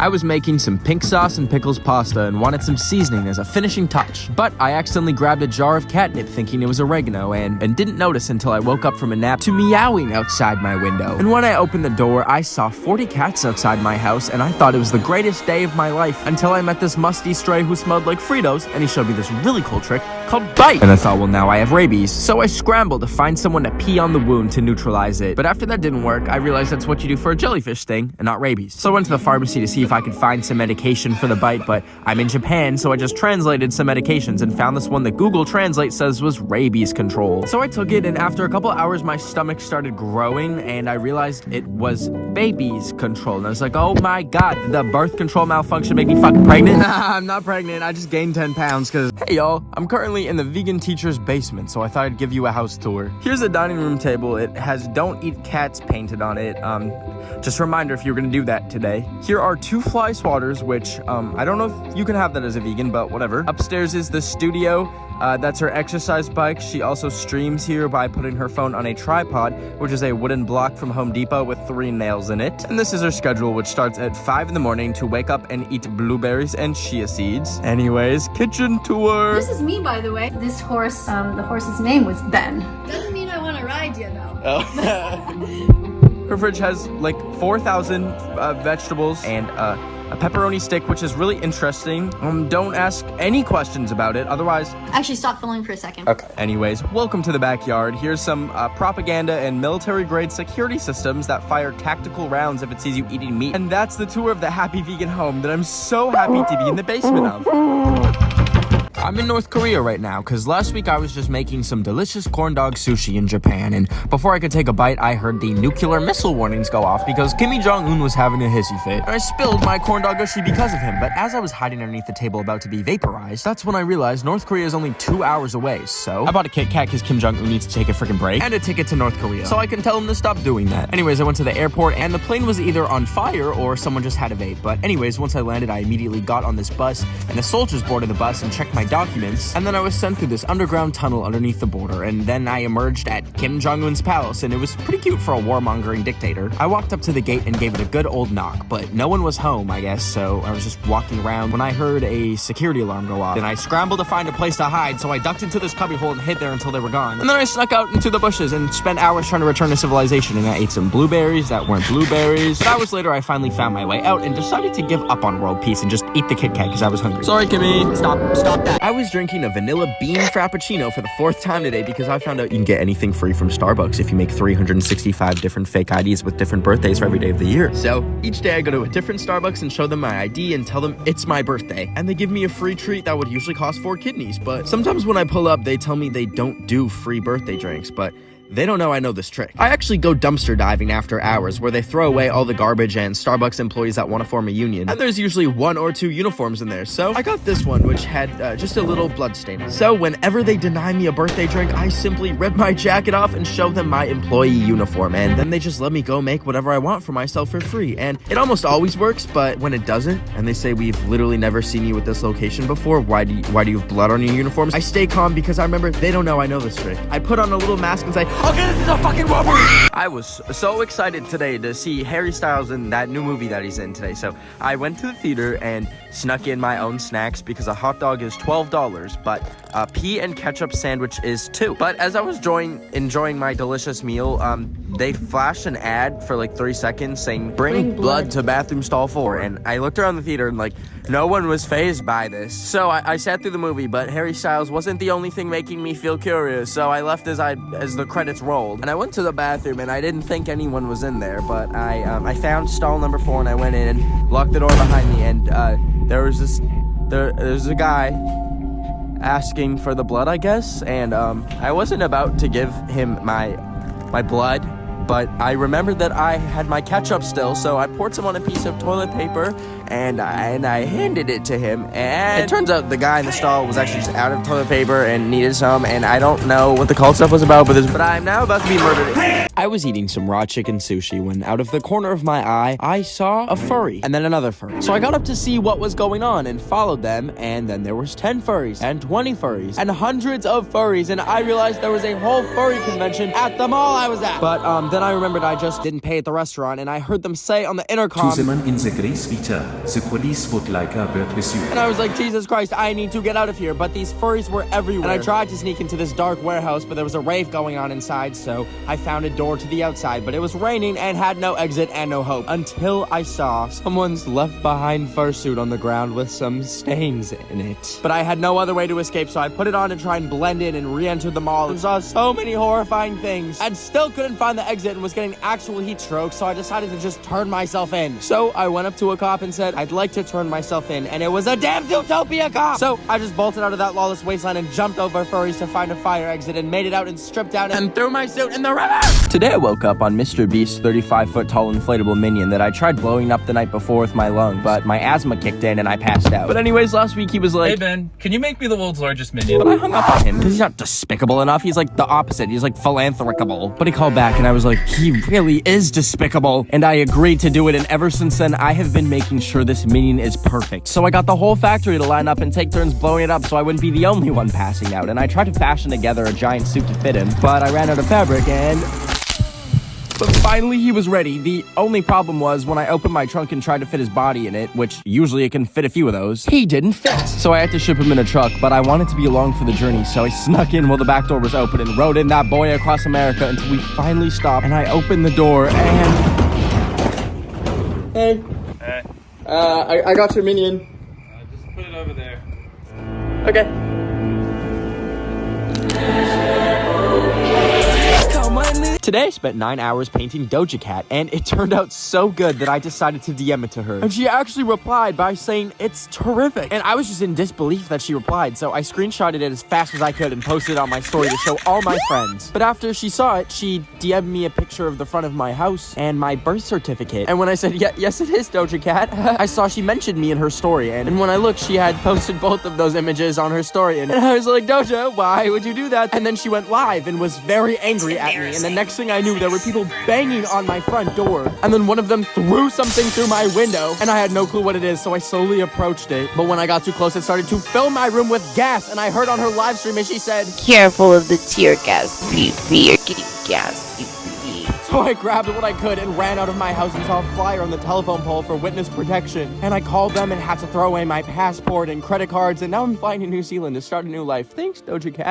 I was making some pink sauce and pickles pasta and wanted some seasoning as a finishing touch. But I accidentally grabbed a jar of catnip thinking it was oregano and didn't notice until I woke up from a nap to meowing outside my window. And when I opened the door, I saw 40 cats outside my house and I thought it was the greatest day of my life until I met this musty stray who smelled like Fritos and he showed me this really cool trick called bite. And I thought, well, now I have rabies. So I scrambled to find someone to pee on the wound to neutralize it. But after that didn't work, I realized that's what you do for a jellyfish sting and not rabies. So I went to the pharmacy to see if I could find some medication for the bite, but I'm in Japan, so I just translated some medications and found this one that Google Translate says was rabies control. So I took it, and after a couple hours, my stomach started growing, and I realized it was babies control. And I was like, oh my god, did the birth control malfunction make me fucking pregnant? Nah, I'm not pregnant. I just gained 10 pounds because, hey y'all, I'm currently in the vegan teacher's basement, so I thought I'd give you a house tour. Here's a dining room table. It has "Don't Eat Cats" painted on it. Just a reminder if you're gonna do that today. Here are 2 fly swatters, which I don't know if you can have that as a vegan, but whatever. Upstairs is the studio. That's her exercise bike. She also streams here by putting her phone on a tripod, which is a wooden block from Home Depot with 3 nails in it. And this is her schedule, which starts at 5 in the morning to wake up and eat blueberries and chia seeds. Anyways, kitchen tour. This is me, by the way. This horse, the horse's name was Ben. Doesn't mean I want to ride you, though. Oh. Her fridge has like 4,000 vegetables and a pepperoni stick, which is really interesting. Don't ask any questions about it, otherwise... Actually, stop filming for a second. Okay. Anyways, welcome to the backyard. Here's some propaganda and military-grade security systems that fire tactical rounds if it sees you eating meat. And that's the tour of the happy vegan home that I'm so happy to be in the basement of. I'm in North Korea right now, because last week I was just making some delicious corn dog sushi in Japan, and before I could take a bite, I heard the nuclear missile warnings go off because Kim Jong-un was having a hissy fit, and I spilled my corn dog sushi because of him. But as I was hiding underneath the table about to be vaporized, that's when I realized North Korea is only 2 hours away, so I bought a Kit Kat because Kim Jong-un needs to take a freaking break, and a ticket to North Korea, so I can tell him to stop doing that. Anyways, I went to the airport, and the plane was either on fire or someone just had a vape. But anyways, once I landed, I immediately got on this bus, and the soldiers boarded the bus and checked my documents, and then I was sent through this underground tunnel underneath the border, and then I emerged at Kim Jong-un's palace, and it was pretty cute for a warmongering dictator. I walked up to the gate and gave it a good old knock, but no one was home, I guess, so I was just walking around when I heard a security alarm go off. Then I scrambled to find a place to hide, so I ducked into this cubbyhole and hid there until they were gone. And then I snuck out into the bushes and spent hours trying to return to civilization, and I ate some blueberries that weren't blueberries. But hours later, I finally found my way out and decided to give up on world peace and just eat the Kit Kat because I was hungry. Sorry, Kimmy. Stop that. I was drinking a vanilla bean frappuccino for the 4th time today because I found out you can get anything free from Starbucks if you make 365 different fake IDs with different birthdays for every day of the year. So each day I go to a different Starbucks and show them my ID and tell them it's my birthday, and they give me a free treat that would usually cost 4 kidneys. But sometimes when I pull up, they tell me they don't do free birthday drinks, but they don't know I know this trick. I actually go dumpster diving after hours, where they throw away all the garbage and Starbucks employees that want to form a union. And there's usually 1 or 2 uniforms in there, so I got this one, which had just a little blood stain. So whenever they deny me a birthday drink, I simply rip my jacket off and show them my employee uniform, and then they just let me go make whatever I want for myself for free. And it almost always works, but when it doesn't, and they say, we've literally never seen you at this location before, why do you have blood on your uniforms? I stay calm because I remember they don't know I know this trick. I put on a little mask and say, okay, this is a fucking robbery! I was so excited today to see Harry Styles in that new movie that he's in today, so I went to the theater and snuck in my own snacks because a hot dog is $12, but a pea and ketchup sandwich is $2. But as I was enjoying my delicious meal, they flashed an ad for like 3 seconds saying, bring blood to bathroom stall 4, and I looked around the theater and like, no one was fazed by this. So I sat through the movie, but Harry Styles wasn't the only thing making me feel curious, so I left as the credits rolled. And I went to the bathroom, and I didn't think anyone was in there, but I found stall number 4, and I went in and locked the door behind me, and there's a guy asking for the blood, I guess, and I wasn't about to give him my blood, but I remembered that I had my ketchup still, so I poured some on a piece of toilet paper, and I handed it to him, and it turns out the guy in the stall was actually just out of toilet paper and needed some, and I don't know what the cult stuff was about, but I'm now about to be murdered. I was eating some raw chicken sushi when out of the corner of my eye, I saw a furry, and then another furry. So I got up to see what was going on and followed them, and then there was 10 furries, and 20 furries, and hundreds of furries, and I realized there was a whole furry convention at the mall I was at. But then I remembered I just didn't pay at the restaurant, and I heard them say on the intercom, To the man in the grey sweater, the police would like a word with you. and I was like, Jesus Christ, I need to get out of here. But these furries were everywhere. And I tried to sneak into this dark warehouse, but there was a rave going on inside, so I found a door to the outside. But it was raining and had no exit and no hope. Until I saw someone's left behind fursuit on the ground with some stains in it. But I had no other way to escape, so I put it on to try and blend in and re-enter the mall and saw so many horrifying things. And still couldn't find the exit and was getting actual heat strokes, so I decided to just turn myself in. So I went up to a cop and said, I'd like to turn myself in, and it was a damn Zootopia cop! So I just bolted out of that lawless wasteland and jumped over furries to find a fire exit and made it out and stripped down and threw my suit in the river! Today I woke up on Mr. Beast's 35-foot tall inflatable minion that I tried blowing up the night before with my lung, but my asthma kicked in and I passed out. But anyways, last week he was like, Hey Ben, can you make me the world's largest minion? but I hung up on him because he's not despicable enough. He's like the opposite. He's like philanthropicable. But he called back and I was like, he really is despicable. And I agreed to do it. And ever since then, I have been making sure this minion is perfect. So I got the whole factory to line up and take turns blowing it up so I wouldn't be the only one passing out. And I tried to fashion together a giant suit to fit him, but I ran out of fabric and... But finally he was ready. The only problem was when I opened my trunk and tried to fit his body in it, which usually it can fit a few of those, he didn't fit. So I had to ship him in a truck, but I wanted to be along for the journey, so I snuck in while the back door was open and rode in that boy across America until we finally stopped, and I opened the door and... Hey. Hey, I got your minion. just put it over there. Okay. Today I spent 9 hours painting Doja Cat, and it turned out so good that I decided to DM it to her. And she actually replied by saying, it's terrific. And I was just in disbelief that she replied, so I screenshotted it as fast as I could and posted it on my story to show all my friends. But after she saw it, she DM'd me a picture of the front of my house and my birth certificate. And when I said, yes it is Doja Cat, I saw she mentioned me in her story. And when I looked, she had posted both of those images on her story. And I was like, Doja, why would you do that? And then she went live and was very angry at me. And the next thing I knew, there were people banging on my front door. And then one of them threw something through my window. And I had no clue what it is, so I slowly approached it. But when I got too close, it started to fill my room with gas. And I heard on her live stream as she said, Careful of the tear gas, PP. You're getting gas, PP. so I grabbed what I could and ran out of my house and saw a flyer on the telephone pole for witness protection. And I called them and had to throw away my passport and credit cards. And now I'm flying to New Zealand to start a new life. Thanks, Doja Cat.